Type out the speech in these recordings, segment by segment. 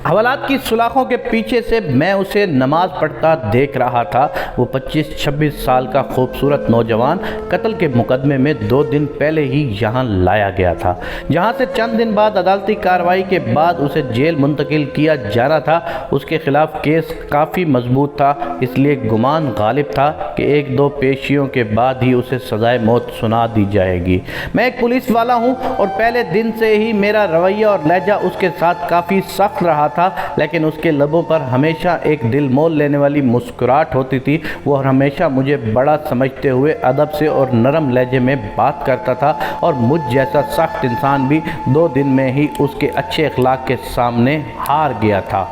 حوالات کی سلاخوں کے پیچھے سے میں اسے نماز پڑھتا دیکھ رہا تھا۔ وہ 25-26 سال کا خوبصورت نوجوان قتل کے مقدمے میں 2 دن پہلے ہی یہاں لایا گیا تھا، جہاں سے چند دن بعد عدالتی کارروائی کے بعد اسے جیل منتقل کیا جانا تھا۔ اس کے خلاف کیس کافی مضبوط تھا، اس لیے گمان غالب تھا کہ 1-2 پیشیوں کے بعد ہی اسے سزائے موت سنا دی جائے گی۔ میں ایک پولیس والا ہوں اور پہلے دن سے ہی میرا رویہ اور لہجہ اس کے ساتھ کافی سخت رہا تھا، لیکن اس کے لبوں پر ہمیشہ ایک دل مول لینے والی مسکراہٹ ہوتی تھی۔ وہ ہمیشہ مجھے بڑا سمجھتے ہوئے ادب سے اور نرم لہجے میں بات کرتا تھا، اور مجھ جیسا سخت انسان بھی 2 دن میں ہی اس کے اچھے اخلاق کے سامنے ہار گیا تھا۔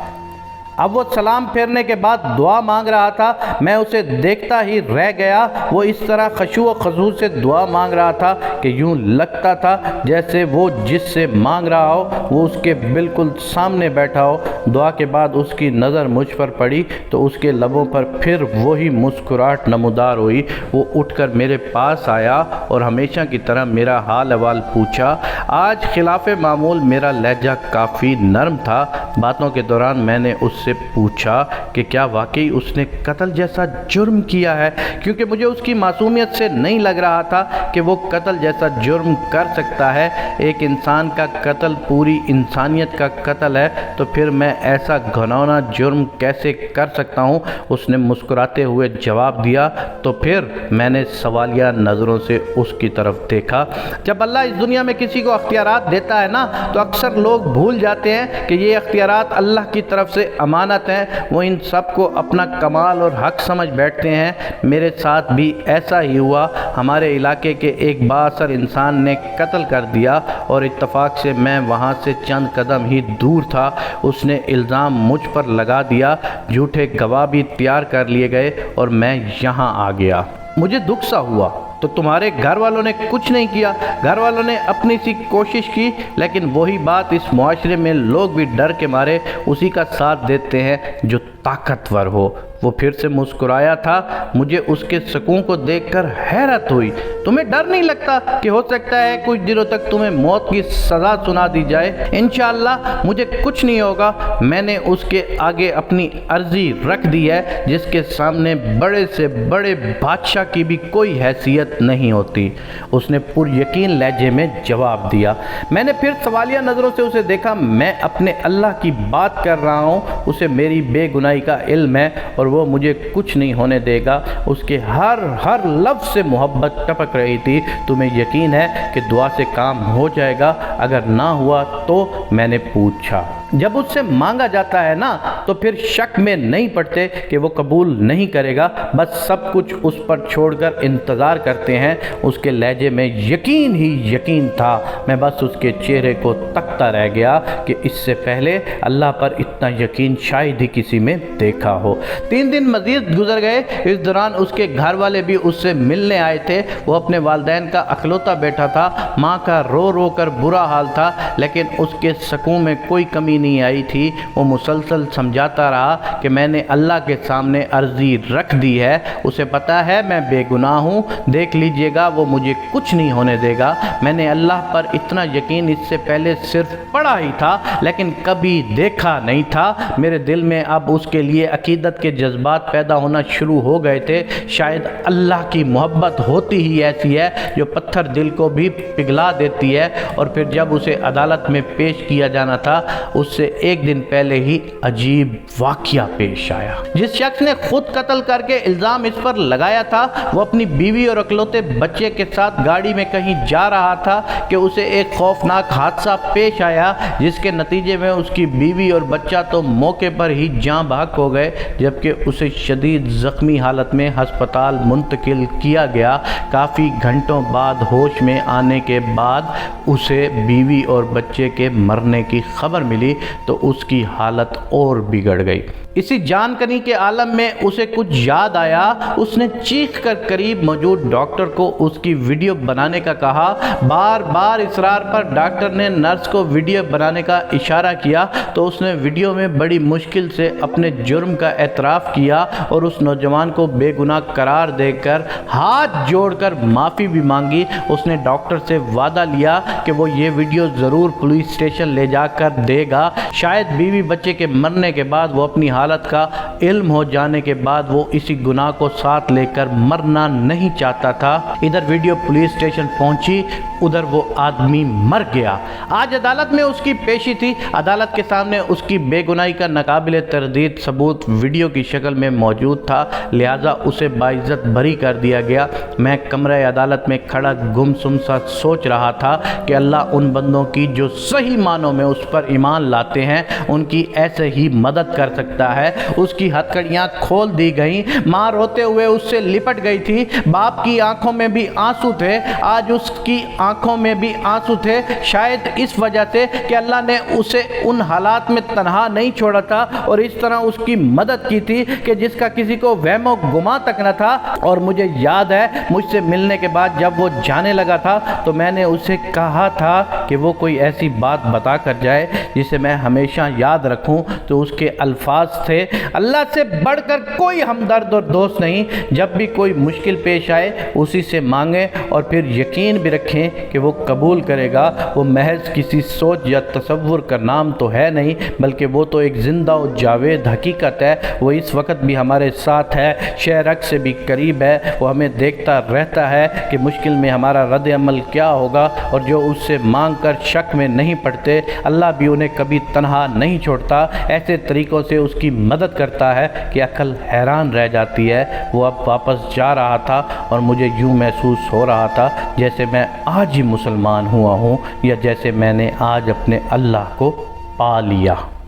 اب وہ سلام پھیرنے کے بعد دعا مانگ رہا تھا۔ میں اسے دیکھتا ہی رہ گیا۔ وہ اس طرح خشوع و خضوع سے دعا مانگ رہا تھا کہ یوں لگتا تھا جیسے وہ جس سے مانگ رہا ہو وہ اس کے بالکل سامنے بیٹھا ہو۔ دعا کے بعد اس کی نظر مجھ پر پڑی تو اس کے لبوں پر پھر وہی مسکراہٹ نمودار ہوئی۔ وہ اٹھ کر میرے پاس آیا اور ہمیشہ کی طرح میرا حال احوال پوچھا۔ آج خلاف معمول میرا لہجہ کافی نرم تھا۔ باتوں کے دوران میں نے اس سے پوچھا کہ کیا واقعی اس نے قتل جیسا جرم کیا ہے، کیونکہ مجھے اس کی معصومیت سے نہیں لگ رہا تھا کہ وہ قتل جیسا جرم کر سکتا ہے۔ ایک انسان کا قتل پوری انسانیت کا قتل ہے، تو پھر میں ایسا گھناؤنا جرم کیسے کر سکتا ہوں؟ اس نے مسکراتے ہوئے جواب دیا۔ تو پھر میں نے سوالیہ نظروں سے اس کی طرف دیکھا۔ جب اللہ اس دنیا میں کسی کو اختیارات دیتا ہے نا، تو اکثر لوگ بھول جاتے ہیں کہ یہ اختیارات اللہ کی طرف سے امانت ہیں۔ وہ ان سب کو اپنا کمال اور حق سمجھ بیٹھتے ہیں۔ میرے ساتھ بھی ایسا ہی ہوا۔ ہمارے علاقے کے ایک بااثر انسان نے قتل کر دیا، اور اتفاق سے میں وہاں سے چند قدم ہی دور تھا۔ اس نے الزام مجھ پر لگا دیا، جھوٹے گواہ بھی تیار کر لیے گئے، اور میں یہاں آ گیا۔ مجھے دکھ سا ہوا۔ تو تمہارے گھر والوں نے کچھ نہیں کیا؟ گھر والوں نے اپنی سی کوشش کی، لیکن وہی بات، اس معاشرے میں لوگ بھی ڈر کے مارے اسی کا ساتھ دیتے ہیں جو طاقتور ہو۔ وہ پھر سے مسکرایا تھا۔ مجھے اس کے سکون کو دیکھ کر حیرت ہوئی۔ تمہیں ڈر نہیں لگتا کہ ہو سکتا ہے کچھ دنوں تک تمہیں موت کی سزا سنا دی جائے؟ انشاءاللہ مجھے کچھ نہیں ہوگا۔ میں نے اس کے آگے اپنی عرضی رکھ دی ہے، جس کے سامنے بڑے سے بڑے بادشاہ کی بھی کوئی حیثیت نہیں ہوتی۔ اس نے پر یقین لہجے میں جواب دیا۔ میں نے پھر سوالیہ نظروں سے اسے دیکھا۔ میں اپنے اللہ کی بات کر رہا ہوں، اسے میری بے گناہی کا علم ہے، اور وہ مجھے کچھ نہیں ہونے دے گا۔ اس کے ہر لفظ سے محبت ٹپک رہی تھی۔ تمہیں یقین ہے کہ دعا سے کام ہو جائے گا؟ اگر نہ ہوا تو؟ میں نے پوچھا۔ جب اس سے مانگا جاتا ہے نا، تو پھر شک میں نہیں پڑتے کہ وہ قبول نہیں کرے گا، بس سب کچھ اس پر چھوڑ کر انتظار کرتے ہیں۔ اس کے لہجے میں یقین ہی یقین تھا۔ میں بس اس کے چہرے کو تکتا رہ گیا کہ اس سے پہلے اللہ پر اتنا یقین شاید ہی کسی میں دیکھا ہو۔ 3 دن مزید گزر گئے۔ اس دوران اس کے گھر والے بھی اس سے ملنے آئے تھے۔ وہ اپنے والدین کا اکلوتا بیٹا تھا۔ ماں کا رو رو کر برا حال تھا، لیکن اس کے سکون میں کوئی کمی نہیں آئی تھی۔ وہ مسلسل سمجھاتا رہا کہ میں نے اللہ کے سامنے عرضی رکھ دی ہے، اسے پتا ہے میں بے گناہ ہوں، دیکھ لیجئے گا وہ مجھے کچھ نہیں ہونے دے گا۔ میں نے اللہ پر اتنا یقین اس سے پہلے صرف پڑھا ہی تھا، لیکن کبھی دیکھا نہیں تھا۔ میرے دل میں اب اس کے لیے عقیدت کے جذبات پیدا ہونا شروع ہو گئے تھے۔ شاید اللہ کی محبت ہوتی ہی ایسی ہے جو پتھر دل کو بھی پگھلا دیتی ہے۔ اور پھر جب اسے عدالت میں پیش کیا جانا تھا، اس سے 1 دن پہلے ہی عجیب واقعہ پیش آیا۔ جس شخص نے خود قتل کر کے الزام اس پر لگایا تھا، وہ اپنی بیوی اور اکلوتے بچے کے ساتھ گاڑی میں کہیں جا رہا تھا کہ اسے ایک خوفناک حادثہ پیش آیا، جس کے نتیجے میں اس کی بیوی اور بچہ تو موقع پر ہی جاں بحق ہو گئے، جبکہ اسے شدید زخمی حالت میں ہسپتال منتقل کیا گیا۔ کافی گھنٹوں بعد ہوش میں آنے کے بعد اسے بیوی اور بچے کے مرنے کی خبر ملی تو اس کی حالت اور بگڑ گئی۔ اسی جان کنی کے عالم میں اسے کچھ یاد آیا۔ اس نے چیخ کر قریب موجود ڈاکٹر کو اس کی ویڈیو بنانے کا کہا۔ بار بار اصرار پر ڈاکٹر نے نرس کو ویڈیو بنانے کا اشارہ کیا تو اس نے ویڈیو میں بڑی مشکل سے اپنے جرم کا اعتراف کیا اور اس نوجوان کو بے گناہ قرار دے کر ہاتھ جوڑ کر معافی بھی مانگی۔ اس نے ڈاکٹر سے وعدہ لیا کہ وہ یہ ویڈیو ضرور پولیس اسٹیشن لے جا کر دے گا تھا۔ شاید بیوی بچے کے مرنے کے بعد وہ اپنی حالت کا علم ہو جانے کے بعد وہ اسی گناہ کو ساتھ لے کر مرنا نہیں چاہتا تھا۔ ادھر ویڈیو پولیس اسٹیشن پہنچی، ادھر وہ آدمی مر گیا۔ آج عدالت میں اس کی پیشی تھی۔ عدالت کے سامنے اس کی بے گناہی کا ناقابل تردید ثبوت ویڈیو کی شکل میں موجود تھا، لہٰذا اسے باعزت بری کر دیا گیا۔ میں کمرہ عدالت میں کھڑا گمسم سا سوچ رہا تھا کہ اللہ ان بندوں کی جو صحیح معنوں میں اس پر ایمان لاتے ہیں ان کی ایسے ہی مدد کر سکتا ہے۔ اس کی ہتھکڑیاں کھول دی گئیں، ماں روتے ہوئے اس سے لپٹ گئی تھی، باپ کی آنکھوں میں بھی آنسو تھے، آج اس کی آنکھوں میں بھی آنسو تھے، شاید اس وجہ سے کہ اللہ نے اسے ان حالات میں تنہا نہیں چھوڑا تھا اور اس طرح اس کی مدد کی تھی کہ جس کا کسی کو وہم و گمان تک نہ تھا۔ اور مجھے یاد ہے مجھ سے ملنے کے بعد جب وہ جانے لگا تھا تو میں نے اسے کہا تھا کہ وہ کوئی ایسی بات بتا کر جائے جسے میں ہمیشہ یاد رکھوں، تو اس کے الفاظ تھے، اللہ سے بڑھ کر کوئی ہمدرد اور دوست نہیں، جب بھی کوئی مشکل پیش آئے اسی سے مانگیں اور پھر یقین بھی رکھیں کہ وہ قبول کرے گا۔ وہ محض کسی سوچ یا تصور کا نام تو ہے نہیں، بلکہ وہ تو ایک زندہ و جاوید حقیقت ہے۔ وہ اس وقت بھی ہمارے ساتھ ہے، شہرک سے بھی قریب ہے، وہ ہمیں دیکھتا رہتا ہے کہ مشکل میں ہمارا رد عمل کیا ہوگا، اور جو اس سے مانگ کر شک میں نہیں پڑتے اللہ بھی انہیں کبھی تنہا نہیں چھوڑتا، ایسے طریقوں سے اس کی مدد کرتا ہے کہ عقل حیران رہ جاتی ہے۔ وہ اب واپس جا رہا تھا اور مجھے یوں محسوس ہو رہا تھا جیسے میں آج ہی مسلمان ہوا ہوں، یا جیسے میں نے آج اپنے اللہ کو پا لیا۔